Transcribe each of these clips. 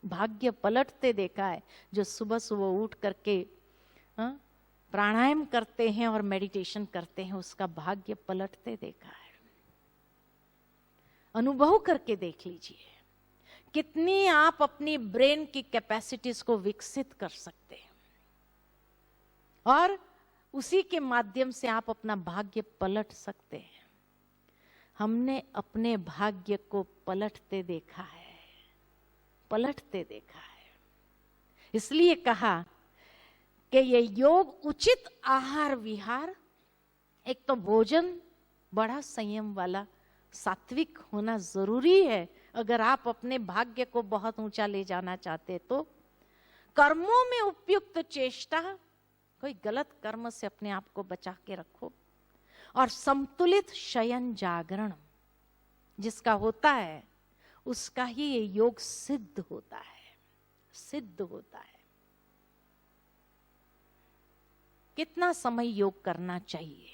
भाग्य पलटते देखा है। जो सुबह सुबह उठ करके प्राणायाम करते हैं और मेडिटेशन करते हैं, उसका भाग्य पलटते देखा है। अनुभव करके देख लीजिए कितनी आप अपनी ब्रेन की कैपेसिटीज को विकसित कर सकते हैं और उसी के माध्यम से आप अपना भाग्य पलट सकते हैं। हमने अपने भाग्य को पलटते देखा है, पलटते देखा है। इसलिए कहा कि ये योग उचित आहार विहार, एक तो भोजन बड़ा संयम वाला सात्विक होना जरूरी है अगर आप अपने भाग्य को बहुत ऊंचा ले जाना चाहते। तो कर्मों में उपयुक्त चेष्टा, कोई गलत कर्म से अपने आप को बचा के रखो, और संतुलित शयन जागरण जिसका होता है उसका ही ये योग सिद्ध होता है, सिद्ध होता है। कितना समय योग करना चाहिए?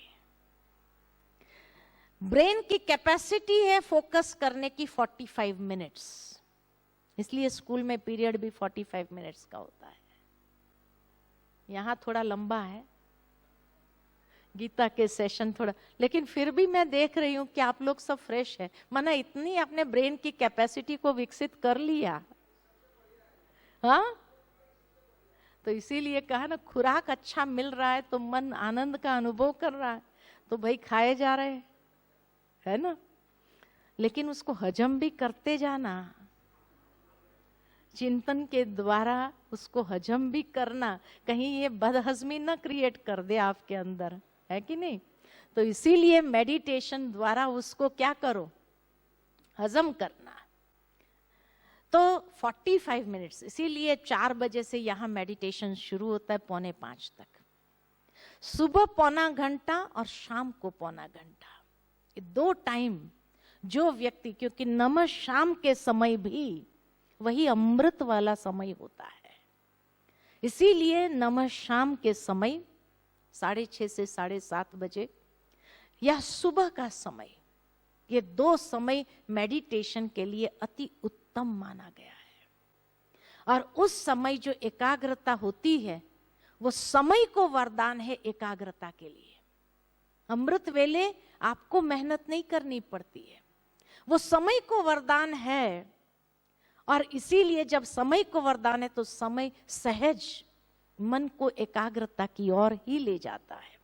ब्रेन की कैपेसिटी है फोकस करने की 45 मिनट्स, इसलिए स्कूल में पीरियड भी 45 मिनट्स का होता है। यहां थोड़ा लंबा है, गीता के सेशन थोड़ा, लेकिन फिर भी मैं देख रही हूं कि आप लोग सब फ्रेश है। माना इतनी आपने ब्रेन की कैपेसिटी को विकसित कर लिया। हाँ, तो इसीलिए कहा ना, खुराक अच्छा मिल रहा है तो मन आनंद का अनुभव कर रहा है, तो भाई खाए जा रहे हैं, है ना। लेकिन उसको हजम भी करते जाना, चिंतन के द्वारा उसको हजम भी करना, कहीं ये बदहजमी ना क्रिएट कर दे आपके अंदर, है कि नहीं। तो इसीलिए मेडिटेशन द्वारा उसको क्या करो, हजम करना। तो 45 मिनट्स, इसीलिए 4 बजे से यहाँ मेडिटेशन शुरू होता है 4:45 तक, सुबह पौना घंटा और शाम को पौना घंटा। 2 टाइम जो व्यक्ति, क्योंकि नमः शाम के समय भी वही अमृत वाला समय होता है, इसीलिए नमः शाम के समय 6:30 से 7:30 बजे या सुबह का समय, ये 2 समय मेडिटेशन के लिए अति उत्तम माना गया है। और उस समय जो एकाग्रता होती है वो समय को वरदान है एकाग्रता के लिए। अमृत वेले आपको मेहनत नहीं करनी पड़ती है, वो समय को वरदान है। और इसीलिए जब समय को वरदान है तो समय सहज मन को एकाग्रता की ओर ही ले जाता है,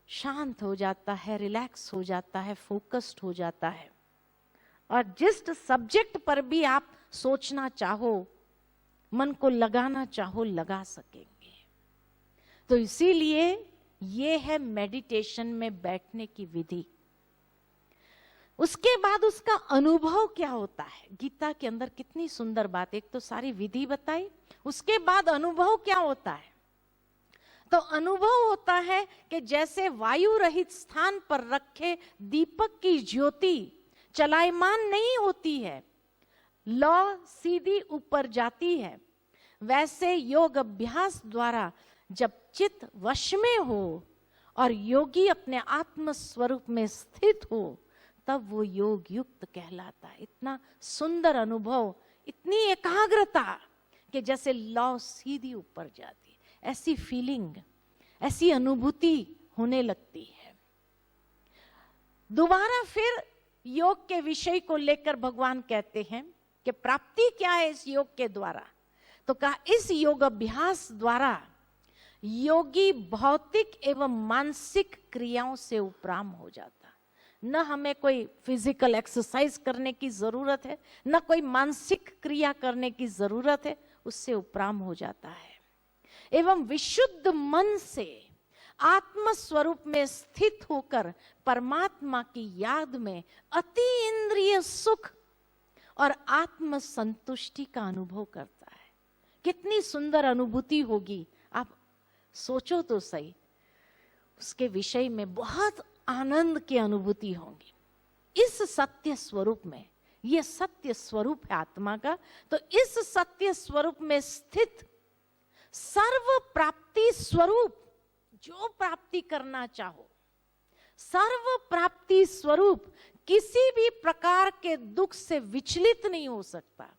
शांत हो जाता है, रिलैक्स हो जाता है, फोकस्ड हो जाता है। और जिस सब्जेक्ट पर भी आप सोचना चाहो, मन को लगाना चाहो, लगा सकेंगे। तो इसीलिए ये है मेडिटेशन में बैठने की विधि। उसके बाद उसका अनुभव क्या होता है, गीता के अंदर कितनी सुंदर बात, एक तो सारी विधि बताई, उसके बाद अनुभव क्या होता है। तो अनुभव होता है कि जैसे वायु रहित स्थान पर रखे दीपक की ज्योति चलायमान नहीं होती है, लौ सीधी ऊपर जाती है, वैसे योग अभ्यास द्वारा जब चित्त वश में हो और योगी अपने आत्म स्वरूप में स्थित हो, तब वो योग युक्त कहलाता है। इतना सुंदर अनुभव, इतनी एकाग्रता कि जैसे लौ सीधी ऊपर जाती, ऐसी फीलिंग, ऐसी अनुभूति होने लगती है। दोबारा फिर योग के विषय को लेकर भगवान कहते हैं कि प्राप्ति क्या है इस योग के द्वारा। तो कहा इस योग अभ्यास द्वारा योगी भौतिक एवं मानसिक क्रियाओं से उपराम हो जाता। न हमें कोई फिजिकल एक्सरसाइज करने की जरूरत है, न कोई मानसिक क्रिया करने की जरूरत है, उससे उपराम हो जाता है। एवं विशुद्ध मन से आत्म स्वरूप में स्थित होकर परमात्मा की याद में अति इंद्रिय सुख और आत्म संतुष्टि का अनुभव करता है। कितनी सुंदर अनुभूति होगी, आप सोचो तो सही। उसके विषय में बहुत आनंद की अनुभूति होगी इस सत्य स्वरूप में। यह सत्य स्वरूप है आत्मा का। तो इस सत्य स्वरूप में स्थित सर्व प्राप्ति स्वरूप, जो प्राप्ति करना चाहो, सर्व प्राप्ति स्वरूप किसी भी प्रकार के दुख से विचलित नहीं हो सकता।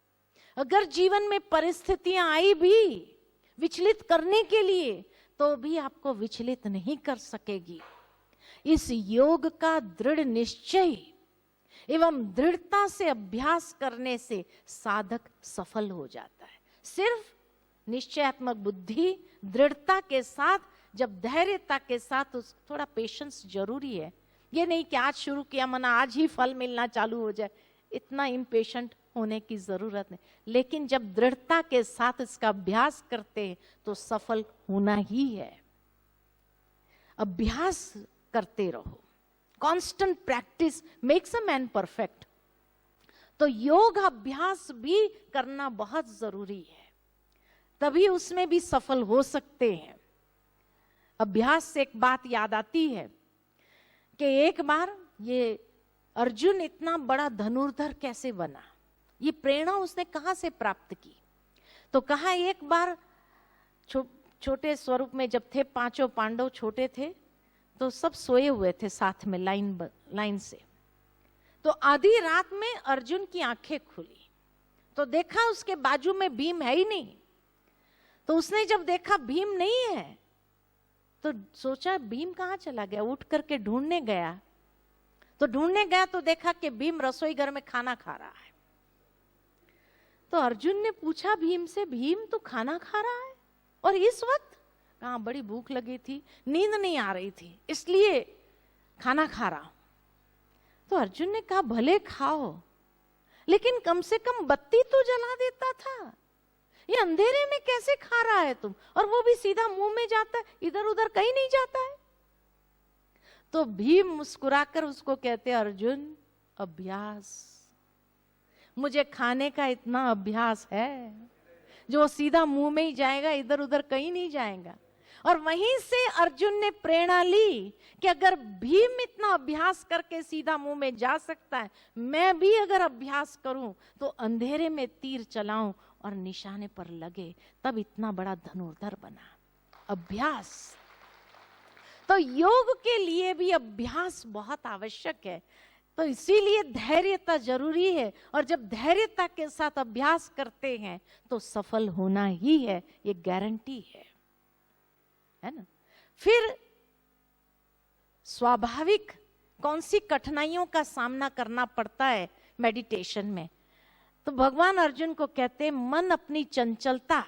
अगर जीवन में परिस्थितियां आई भी विचलित करने के लिए, तो भी आपको विचलित नहीं कर सकेगी। इस योग का दृढ़ निश्चय एवं दृढ़ता से अभ्यास करने से साधक सफल हो जाता है। सिर्फ निश्चयात्मक बुद्धि, दृढ़ता के साथ, जब धैर्यता के साथ, उस थोड़ा पेशेंस जरूरी है। ये नहीं कि आज शुरू किया मना आज ही फल मिलना चालू हो जाए, इतना इम्पेशेंट होने की जरूरत नहीं। लेकिन जब दृढ़ता के साथ इसका अभ्यास करते हैं तो सफल होना ही है। अभ्यास करते रहो। Constant practice makes a man perfect. तो योग अभ्यास भी करना बहुत जरूरी है, तभी उसमें भी सफल हो सकते हैं। अभ्यास से एक बात याद आती है कि एक बार ये अर्जुन इतना बड़ा धनुर्धर कैसे बना, ये प्रेरणा उसने कहां से प्राप्त की। तो कहा एक बार छोटे स्वरूप में जब थे, पांचों पांडव छोटे थे, तो सब सोए हुए थे साथ में लाइन से। तो आधी रात में अर्जुन की आंखें खुली तो देखा उसके बाजू में भीम है ही नहीं। तो उसने जब देखा भीम नहीं है तो सोचा भीम कहां चला गया, उठ करके ढूंढने गया। तो ढूंढने गया तो देखा कि भीम रसोई घर में खाना खा रहा है। तो अर्जुन ने पूछा भीम से, भीम तू खाना खा रहा है और इस वक्त? कहा बड़ी भूख लगी थी, नींद नहीं आ रही थी, इसलिए खाना खा रहा हूं। तो अर्जुन ने कहा भले खाओ, लेकिन कम से कम बत्ती तो जला देता था। ये अंधेरे में कैसे खा रहा है तुम? और वो भी सीधा मुंह में जाता है, इधर उधर कहीं नहीं जाता है। तो भीम मुस्कुराकर उसको कहते, अर्जुन अभ्यास, मुझे खाने का इतना अभ्यास है जो सीधा मुंह में ही जाएगा, इधर उधर कहीं नहीं जाएगा। और वहीं से अर्जुन ने प्रेरणा ली कि अगर भीम इतना अभ्यास करके सीधा मुंह में जा सकता है, मैं भी अगर अभ्यास करूं तो अंधेरे में तीर चलाऊं और निशाने पर लगे, तब इतना बड़ा धनुर्धर बना। अभ्यास। तो योग के लिए भी अभ्यास बहुत आवश्यक है। तो इसीलिए धैर्यता जरूरी है, और जब धैर्यता के साथ अभ्यास करते हैं तो सफल होना ही है, ये गारंटी है ना। फिर स्वाभाविक कौन सी कठिनाइयों का सामना करना पड़ता है मेडिटेशन में? तो भगवान अर्जुन को कहते हैं, मन अपनी चंचलता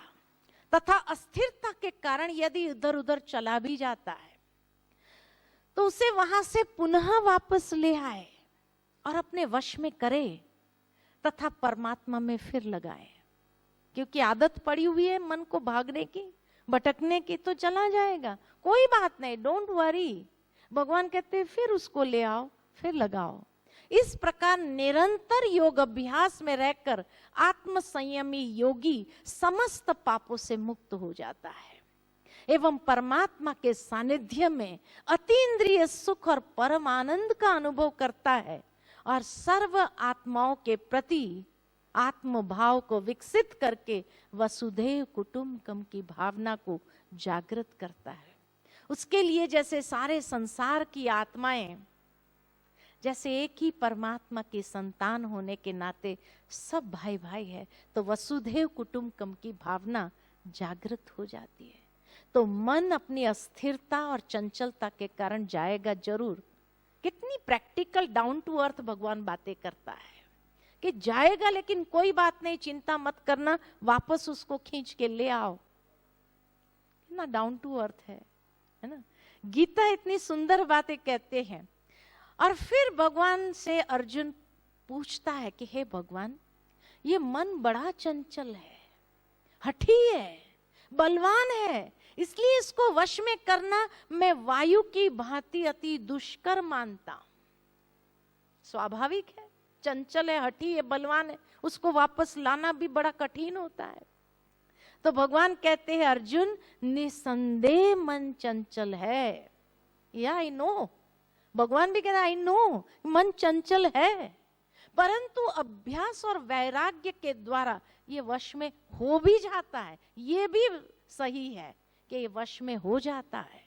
तथा अस्थिरता के कारण यदि इधर उधर चला भी जाता है तो उसे वहां से पुनः वापस ले आए और अपने वश में करे तथा परमात्मा में फिर लगाए। क्योंकि आदत पड़ी हुई है मन को भागने की, भटकने की, तो चला जाएगा, कोई बात नहीं, डोंट वरी। भगवान कहते हैं फिर उसको ले आओ, फिर लगाओ। इस प्रकार निरंतर योग अभ्यास में रहकर आत्म संयमी योगी समस्त पापों से मुक्त हो जाता है एवं परमात्मा के सानिध्य में अतीन्द्रिय सुख और परम आनंद का अनुभव करता है और सर्व आत्माओं के प्रति आत्म भाव को विकसित करके वसुधैव कुटुंबकम की भावना को जागृत करता है। उसके लिए जैसे सारे संसार की आत्माएं जैसे एक ही परमात्मा की संतान होने के नाते सब भाई भाई है, तो वसुधैव कुटुंबकम की भावना जागृत हो जाती है। तो मन अपनी अस्थिरता और चंचलता के कारण जाएगा जरूर। कितनी प्रैक्टिकल डाउन टू अर्थ भगवान बातें करता है कि जाएगा, लेकिन कोई बात नहीं, चिंता मत करना, वापस उसको खींच के ले आओ। कितना डाउन टू अर्थ है ना। गीता इतनी सुंदर बातें कहते हैं। और फिर भगवान से अर्जुन पूछता है कि हे भगवान, ये मन बड़ा चंचल है, हठी है, बलवान है, इसलिए इसको वश में करना मैं वायु की भांति अति दुष्कर मानता हूं। स्वाभाविक है, चंचल है, हठी है, बलवान है, उसको वापस लाना भी बड़ा कठिन होता है। तो भगवान कहते हैं अर्जुन, निसंदेह मन चंचल है। या आई नो, भगवान भी कहते हैं आई नो मन चंचल है, परंतु अभ्यास और वैराग्य के द्वारा ये वश में हो भी जाता है। ये भी सही है कि ये वश में हो जाता है।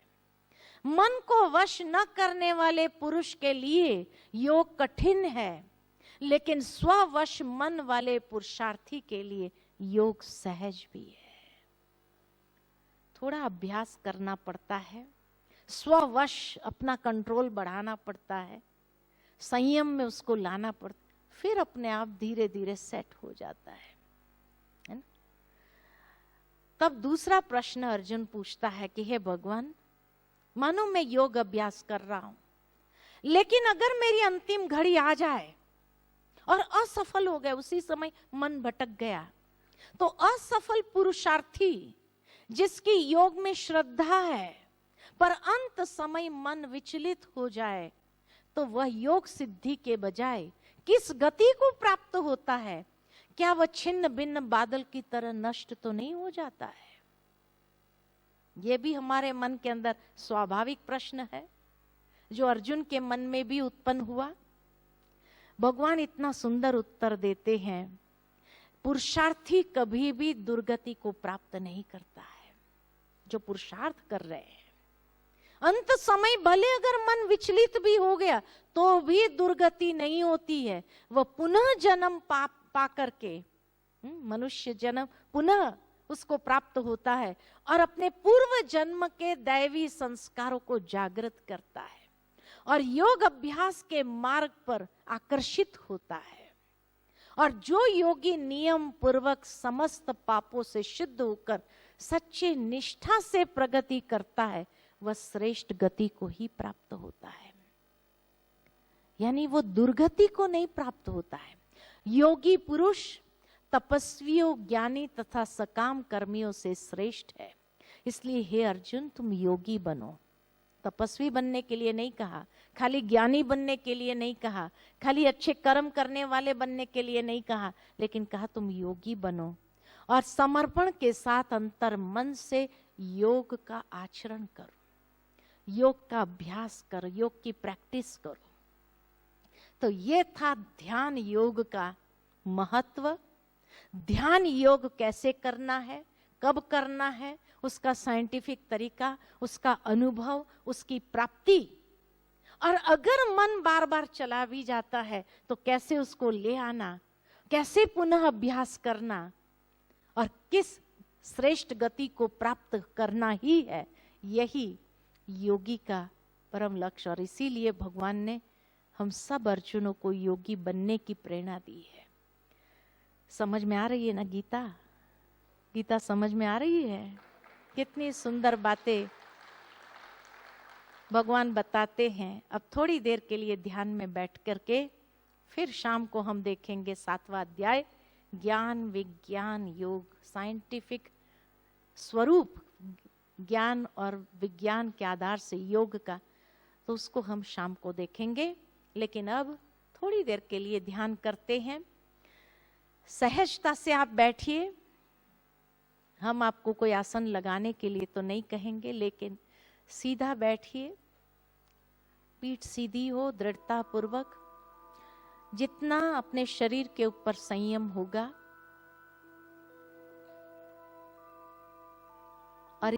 मन को वश न करने वाले पुरुष के लिए योग कठिन है, लेकिन स्ववश मन वाले पुरुषार्थी के लिए योग सहज भी है। थोड़ा अभ्यास करना पड़ता है, स्ववश अपना कंट्रोल बढ़ाना पड़ता है, संयम में उसको लाना पड़ता, फिर अपने आप धीरे धीरे सेट हो जाता है ना। तब दूसरा प्रश्न अर्जुन पूछता है कि हे भगवान, मानो मैं योग अभ्यास कर रहा हूं, लेकिन अगर मेरी अंतिम घड़ी आ जाए और असफल हो गए, उसी समय मन भटक गया, तो असफल पुरुषार्थी जिसकी योग में श्रद्धा है पर अंत समय मन विचलित हो जाए, तो वह योग सिद्धि के बजाय किस गति को प्राप्त होता है? क्या वह छिन्न भिन्न बादल की तरह नष्ट तो नहीं हो जाता है? यह भी हमारे मन के अंदर स्वाभाविक प्रश्न है, जो अर्जुन के मन में भी उत्पन्न हुआ। भगवान इतना सुंदर उत्तर देते हैं, पुरुषार्थी कभी भी दुर्गति को प्राप्त नहीं करता है। जो पुरुषार्थ कर रहे हैं, अंत समय भले अगर मन विचलित भी हो गया तो भी दुर्गति नहीं होती है। वह पुनः जन्म पा करके मनुष्य जन्म पुनः उसको प्राप्त होता है और अपने पूर्व जन्म के दैवी संस्कारों को जागृत करता है और योग अभ्यास के मार्ग पर आकर्षित होता है। और जो योगी नियम पूर्वक समस्त पापों से शुद्ध होकर सच्ची निष्ठा से प्रगति करता है, वह श्रेष्ठ गति को ही प्राप्त होता है, यानी वो दुर्गति को नहीं प्राप्त होता है। योगी पुरुष तपस्वियों, ज्ञानी तथा सकाम कर्मियों से श्रेष्ठ है। इसलिए हे अर्जुन, तुम योगी बनो। तपस्वी बनने के लिए नहीं कहा, खाली ज्ञानी बनने के लिए नहीं कहा, खाली अच्छे कर्म करने वाले बनने के लिए नहीं कहा, लेकिन कहा तुम योगी बनो और समर्पण के साथ अंतर मन से योग का आचरण करो, योग का अभ्यास करो, योग की प्रैक्टिस करो। तो ये था ध्यान योग का महत्व। ध्यान योग कैसे करना है, कब करना है, उसका साइंटिफिक तरीका, उसका अनुभव, उसकी प्राप्ति, और अगर मन बार बार चला भी जाता है तो कैसे उसको ले आना, कैसे पुनः अभ्यास करना और किस श्रेष्ठ गति को प्राप्त करना ही है, यही योगी का परम लक्ष्य। और इसीलिए भगवान ने हम सब अर्जुनों को योगी बनने की प्रेरणा दी है। समझ में आ रही है ना गीता? गीता समझ में आ रही है? कितनी सुंदर बातें भगवान बताते हैं। अब थोड़ी देर के लिए ध्यान में बैठ करके फिर शाम को हम देखेंगे 7वां अध्याय, ज्ञान विज्ञान योग, साइंटिफिक स्वरूप ज्ञान और विज्ञान के आधार से योग का, तो उसको हम शाम को देखेंगे। लेकिन अब थोड़ी देर के लिए ध्यान करते हैं। सहजता से आप बैठिए। हम आपको कोई आसन लगाने के लिए तो नहीं कहेंगे, लेकिन सीधा बैठिए, पीठ सीधी हो, दृढ़ता पूर्वक, जितना अपने शरीर के ऊपर संयम होगा। और